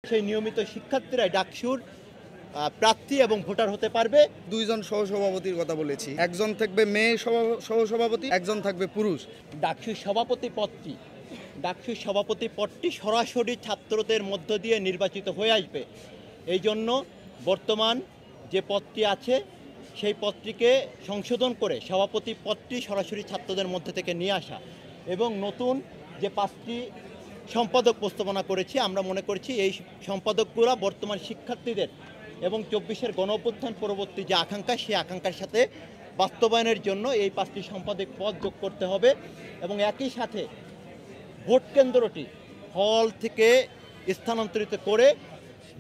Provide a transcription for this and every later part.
সেই নিয়মিত শিক্ষার্থীরাই ডাকসুর প্রার্থী এবং ভোটার হতে পারবে। দুইজন সহসভাপতির কথা বলেছি, একজন থাকবে মেয়ে সহসভাপতি, একজন থাকবে পুরুষ। ডাকসুর সভাপতি পদটি সরাসরি ছাত্রদের মধ্য দিয়ে নির্বাচিত হয়ে আসবে। এই জন্য বর্তমান যে পদটি আছে সেই পদটিকে সংশোধন করে সভাপতি পদটি সরাসরি ছাত্রদের মধ্যে থেকে নিয়ে আসা এবং নতুন যে 5টি সম্পাদক প্রস্তাবনা করেছি, আমরা মনে করছি এই সম্পাদকগুলো বর্তমান শিক্ষার্থীদের এবং 24-এর গণঅভ্যুত্থান পরবর্তী যে আকাঙ্ক্ষা, সেই আকাঙ্ক্ষার সাথে বাস্তবায়নের জন্য এই 5টি সম্পাদক পদ যোগ করতে হবে এবং একই সাথে ভোট কেন্দ্রটি হল থেকে স্থানান্তরিত করে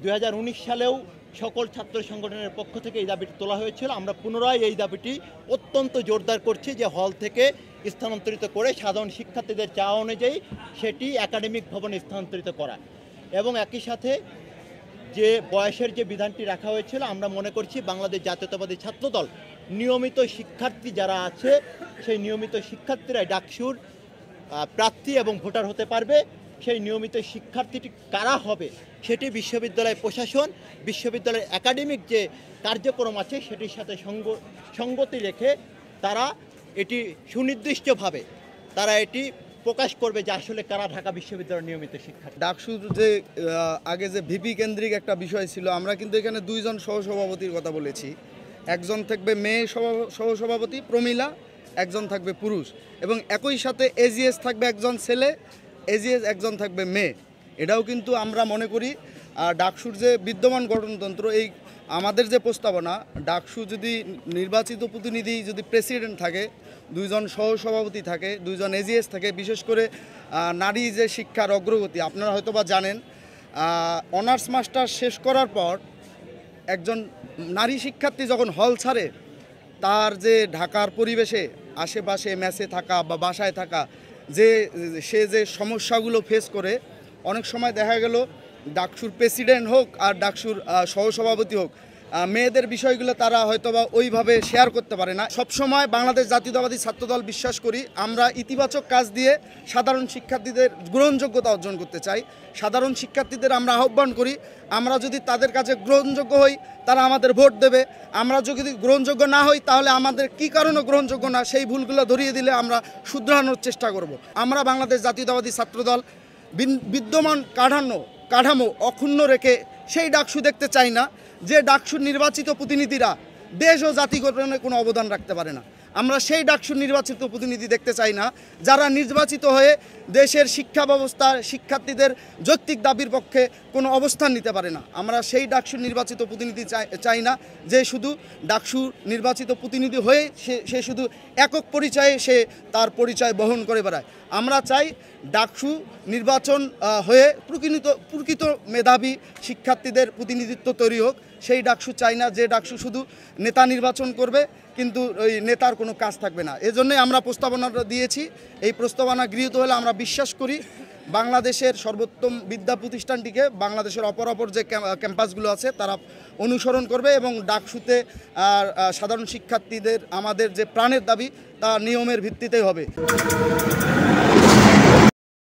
2019 সালেও সকল ছাত্র সংগঠনের পক্ষ থেকে এই দাবিটি তোলা হয়েছিল। আমরা পুনরায় এই দাবিটি অত্যন্ত জোরদার করছি যে হল থেকে স্থানান্তরিত করে সাধারণ শিক্ষার্থীদের চাওয়া অনুযায়ী সেটি একাডেমিক ভবনে স্থানান্তরিত করা এবং একই সাথে যে বয়সের যে বিধানটি রাখা হয়েছিল, আমরা মনে করছি বাংলাদেশ জাতীয়তাবাদী ছাত্রদল নিয়মিত শিক্ষার্থী যারা আছে সেই নিয়মিত শিক্ষার্থীরাই ডাকসুর প্রার্থী এবং ভোটার হতে পারবে। সেই নিয়মিত শিক্ষার্থীটি কারা হবে সেটি বিশ্ববিদ্যালয় প্রশাসন, বিশ্ববিদ্যালয়ের একাডেমিক যে কার্যক্রম আছে সেটির সাথে সঙ্গতি রেখে তারা এটি সুনির্দিষ্টভাবে এটি প্রকাশ করবে যে আসলে কারা ঢাকা বিশ্ববিদ্যালয়ের নিয়মিত শিক্ষার্থী। ডাকসুর যে আগে যে ভিপি কেন্দ্রিক একটা বিষয় ছিল, আমরা কিন্তু এখানে দুইজন সহসভাপতির কথা বলেছি, একজন থাকবে মেয়ে সহসভাপতি প্রমীলা, একজন থাকবে পুরুষ এবং একই সাথে এজিএস থাকবে একজন ছেলে, এজিএস একজন থাকবে মেয়ে। এটাও কিন্তু আমরা মনে করি ডাকসুর যে বিদ্যমান গঠনতন্ত্র, এই আমাদের যে প্রস্তাবনা, ডাকসু যদি নির্বাচিত প্রতিনিধি যদি প্রেসিডেন্ট থাকে, দুইজন সহসভাপতি থাকে, দুইজন এজিএস থাকে, বিশেষ করে নারী যে শিক্ষার অগ্রগতি আপনারা হয়তো বা জানেন, অনার্স মাস্টার শেষ করার পর একজন নারী শিক্ষার্থী যখন হল ছাড়ে, তার যে ঢাকার পরিবেশে আশেপাশে মেসে থাকা বা বাসায় থাকা সে যে সমস্যাগুলো ফেস করে, অনেক সময় দেখা গেল ডাকসুর প্রেসিডেন্ট হোক আর ডাকসুর সহসভাপতি হোক, মেয়েদের বিষয়গুলো তারা হয়তোবা ওইভাবে শেয়ার করতে পারে না। সবসময় বাংলাদেশ জাতীয়তাবাদী ছাত্রদল বিশ্বাস করি আমরা ইতিবাচক কাজ দিয়ে সাধারণ শিক্ষার্থীদের গ্রহণযোগ্যতা অর্জন করতে চাই। সাধারণ শিক্ষার্থীদের আমরা আহ্বান করি, আমরা যদি তাদের কাছে গ্রহণযোগ্য হই তারা আমাদের ভোট দেবে, আমরা যদি গ্রহণযোগ্য না হই তাহলে আমাদের কী কারণে গ্রহণযোগ্য না সেই ভুলগুলো ধরিয়ে দিলে আমরা শুধরানোর চেষ্টা করব। আমরা বাংলাদেশ জাতীয়তাবাদী ছাত্রদল বিদ্যমান কাঠামো অক্ষুণ্ণ রেখে সেই ডাকসু দেখতে চাই না যে ডাকসুর নির্বাচিত প্রতিনিধিরা দেশ ও জাতি গঠনে কোনো অবদান রাখতে পারে না। আমরা সেই ডাকসুর নির্বাচিত প্রতিনিধি দেখতে চাই না যারা নির্বাচিত হয়ে দেশের শিক্ষা ব্যবস্থার শিক্ষার্থীদের যৌক্তিক দাবির পক্ষে কোনো অবস্থান নিতে পারে না। আমরা সেই ডাকসুর নির্বাচিত প্রতিনিধি চাই না যে শুধু ডাকসু নির্বাচিত প্রতিনিধি হয়ে সে শুধু একক পরিচয়ে সে তার পরিচয় বহন করে বেড়ায়। আমরা চাই ডাকসু নির্বাচন হয়ে প্রকৃত মেধাবী শিক্ষার্থীদের প্রতিনিধিত্ব তৈরি হোক। সেই ডাকসু চাই না যে ডাকসু শুধু নেতা নির্বাচন করবে কিন্তু ওই নেতার কোনো কাজ থাকবে না। এজন্যই আমরা প্রস্তাবনাটা দিয়েছি। এই প্রস্তাবনা গৃহীত হলে আমরা বিশ্বাস করি বাংলাদেশের সর্বোত্তম বিদ্যা প্রতিষ্ঠানটিকে বাংলাদেশের অপর যে ক্যাম্পাসগুলো আছে তারা অনুসরণ করবে এবং ডাকসুতে সাধারণ শিক্ষার্থীদের আমাদের যে প্রাণের দাবি তা নিয়মের ভিত্তিতেই হবে।